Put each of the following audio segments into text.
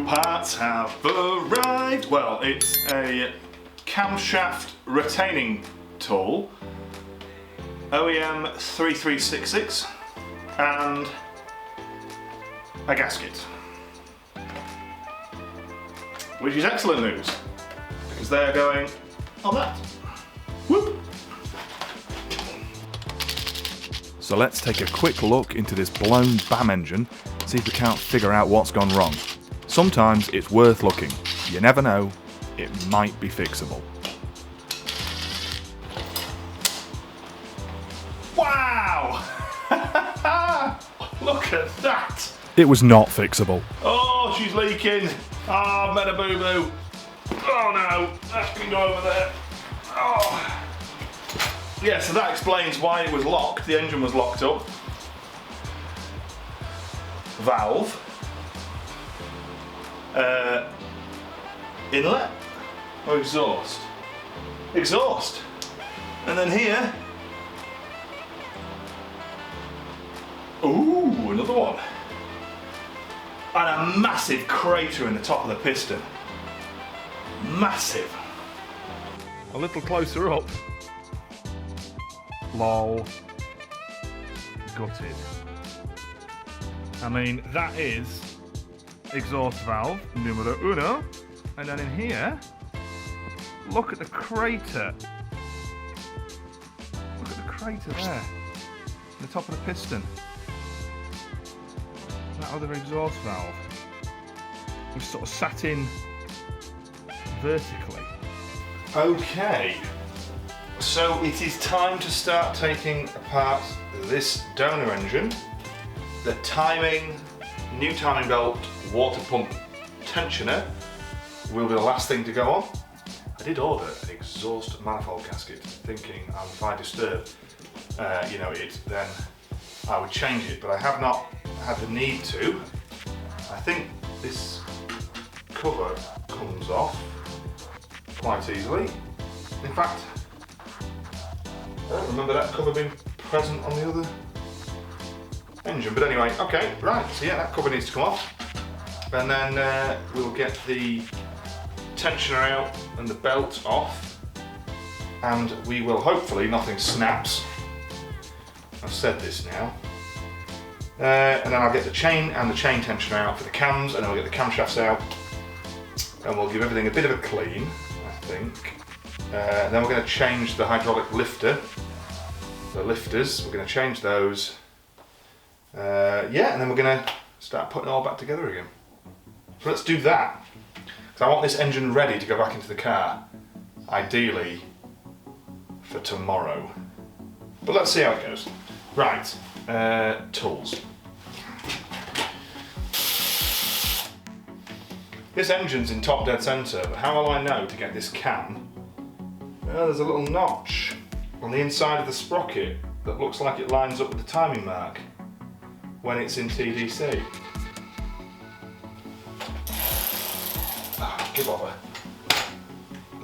parts have arrived. Well, it's a camshaft retaining tool, OEM 3366, and a gasket. Which is excellent news, because they are going on that. Whoop! So let's take a quick look into this blown BAM engine, see if we can't figure out what's gone wrong. Sometimes it's worth looking. You never know, it might be fixable. Wow! Look at that! It was not fixable. Oh, she's leaking. Oh, I've made a boo-boo. Oh no, that can go over there. Oh. Yeah, so that explains why it was locked. The engine was locked up. Valve. Inlet. Or exhaust. Exhaust. And then here. Ooh, another one. And a massive crater in the top of the piston. Massive. A little closer up. Lol. Gutted. I mean, that is exhaust valve numero uno. And then in here, look at the crater. Look at the crater there. In the top of the piston. That other exhaust valve. We've sort of sat in vertically. Okay. So it is time to start taking apart this donor engine. The timing, new timing belt, water pump tensioner will be the last thing to go on. I did order an exhaust manifold gasket, thinking if I disturb, it, then I would change it, but I have not had the need to. I think this cover comes off quite easily. In fact, I don't remember that cover being present on the other engine, but anyway, okay, right, so yeah, that cover needs to come off. And then we'll get the tensioner out and the belt off, and we will hopefully, nothing snaps. I've said this now. And then I'll get the chain and the chain tensioner out for the cams, and then we'll get the camshafts out, and we'll give everything a bit of a clean, I think. Then we're going to change the hydraulic lifter, the lifters, we're going to change those. Yeah, and then we're going to start putting it all back together again. So let's do that, because I want this engine ready to go back into the car, ideally for tomorrow. But let's see how it goes. Right, tools. This engine's in top dead centre, but how will I know to get this cam? Well, there's a little notch on the inside of the sprocket that looks like it lines up with the timing mark when it's in TDC. Oh, give over.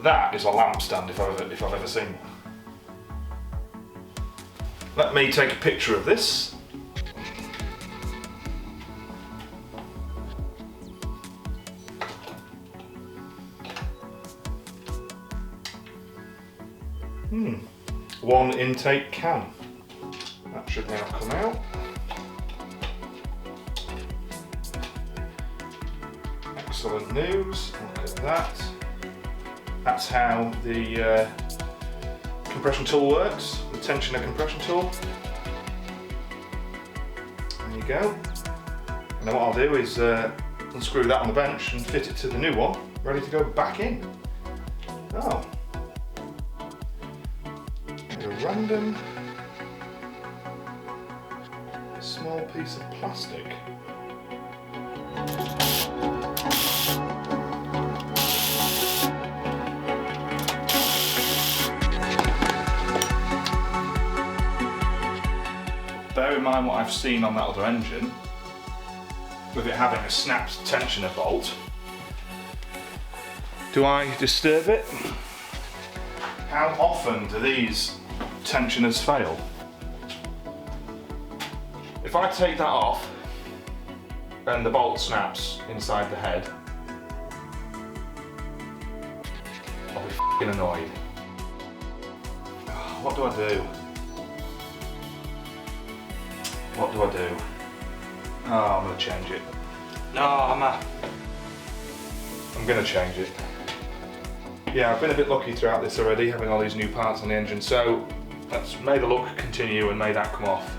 That is a lamp stand if I've ever seen one. Let me take a picture of this. One intake cam. That should now come out. Excellent news. Look at that. That's how the compression tool works. The tensioner compression tool. There you go. And then what I'll do is unscrew that on the bench and fit it to the new one, ready to go back in. Oh. A random small piece of plastic. Bear in mind what I've seen on that other engine, with it having a snapped tensioner bolt. Do I disturb it? How often do these tensioners fail? If I take that off and the bolt snaps inside the head, annoyed. What do I do? What do I do? Oh, I'm gonna change it. No, I'm gonna change it. Yeah, I've been a bit lucky throughout this already, having all these new parts on the engine, so let's may the look continue and may that come off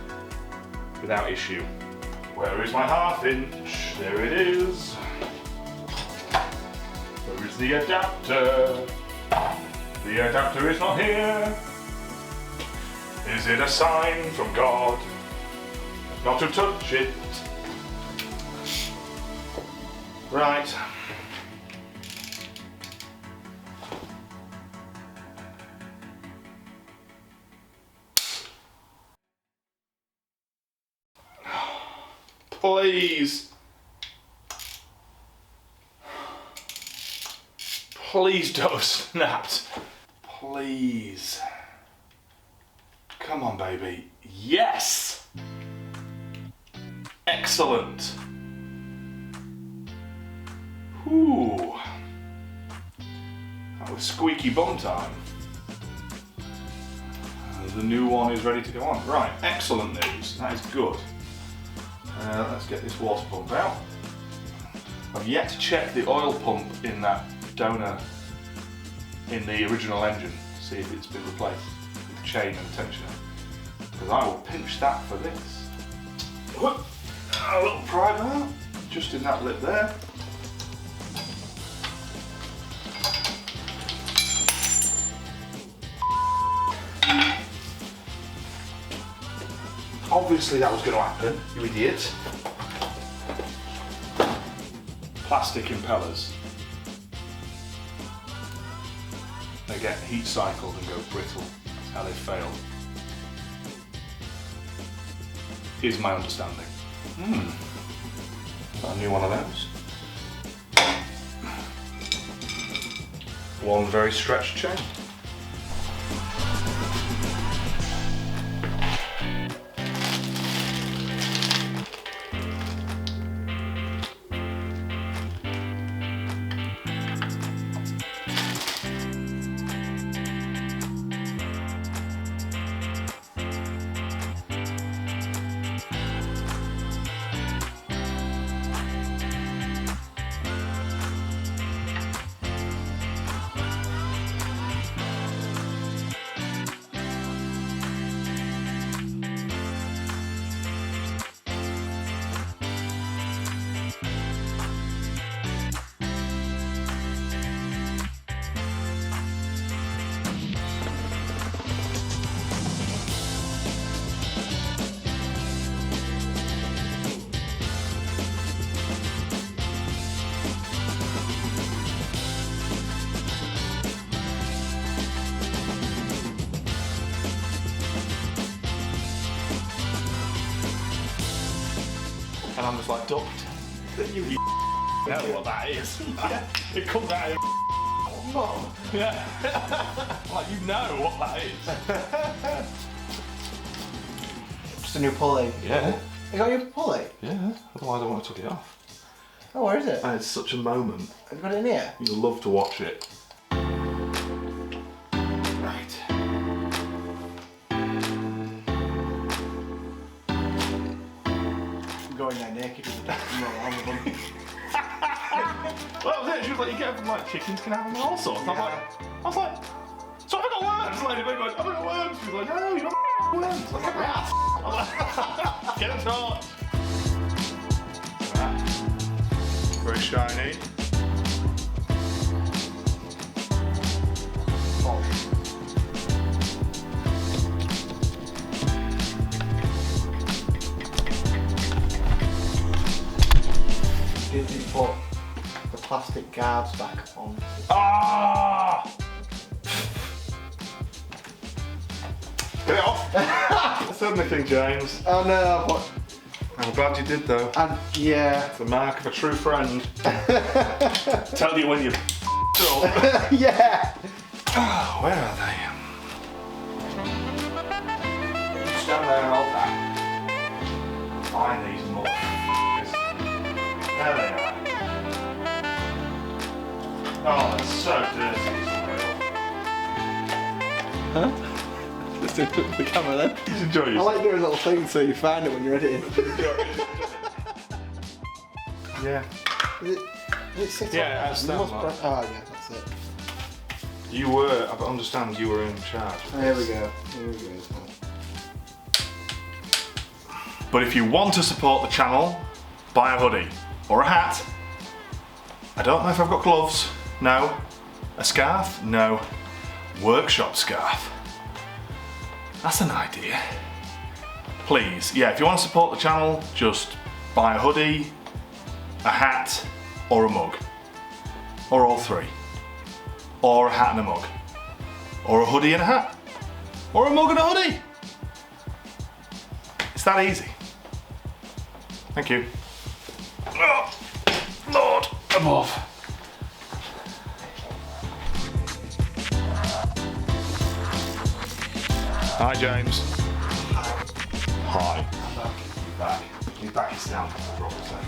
without issue. Where is my half inch? There it is. Where is the adapter? The adapter is not here. Is it a sign from God not to touch it? Right. Please. Please don't have snapped. Please. Come on, baby. Yes! Excellent. Whew. That was squeaky bum time. The new one is ready to go on. Right, excellent news. That is good. Let's get this water pump out. I've yet to check the oil pump in that donor in the original engine to see if it's been replaced with the chain and tensioner, because I will pinch that for this. A little primer just in that lip there. Obviously that was going to happen, you idiot. Plastic impellers. They get heat cycled and go brittle. That's how they fail. Is my understanding. Got a new one of those. One very stretched chain. And I'm just like, ducked. You know what that is. Yeah. It comes out of mom. Yeah. Like, you know what that is. Just a new pulley. Yeah. You got your pulley? Yeah. Otherwise I won't have took it off. Oh, where is it? And it's such a moment. Have you got it in here? You'll love to watch it. Right. I'm going there naked with the dog and roll on with them. Well, that was it. She was like, you get them like chickens can have them and all sorts. Yeah. I was like, so have I got worms? Lady Big goes, have I got worms? She was like, no, you don't have worms. I was like, yes. I was like, get a torch. Very shiny. Didn't put the plastic guards back on. Ah! Get it off. That's the only thing, James. Oh no, but I'm glad you did though. and yeah. It's the mark of a true friend. Tell you when you've up. Yeah. Oh, where are they? Stand there and hold that. Find these motherfuckers. There they are. Oh, that's so dirty. It's unreal. Just do it with the camera then. Just enjoy I yourself. like doing little things so you find it when you're editing. Yeah. Is it sit Yeah, on? I understand You must that. press- Oh yeah, that's it. You were, I understand you were in charge. There we go. Here we go. But if you want to support the channel, buy a hoodie or a hat. I don't know if I've got gloves. No. A scarf? No. Workshop scarf. That's an idea. Please, yeah, if you want to support the channel, just buy a hoodie, a hat, or a mug. Or all three. Or a hat and a mug. Or a hoodie and a hat. Or a mug and a hoodie. It's that easy. Thank you. Oh, Lord above. Hi, James. Hi. I'm back. He's back. His back is down, as Rob was saying.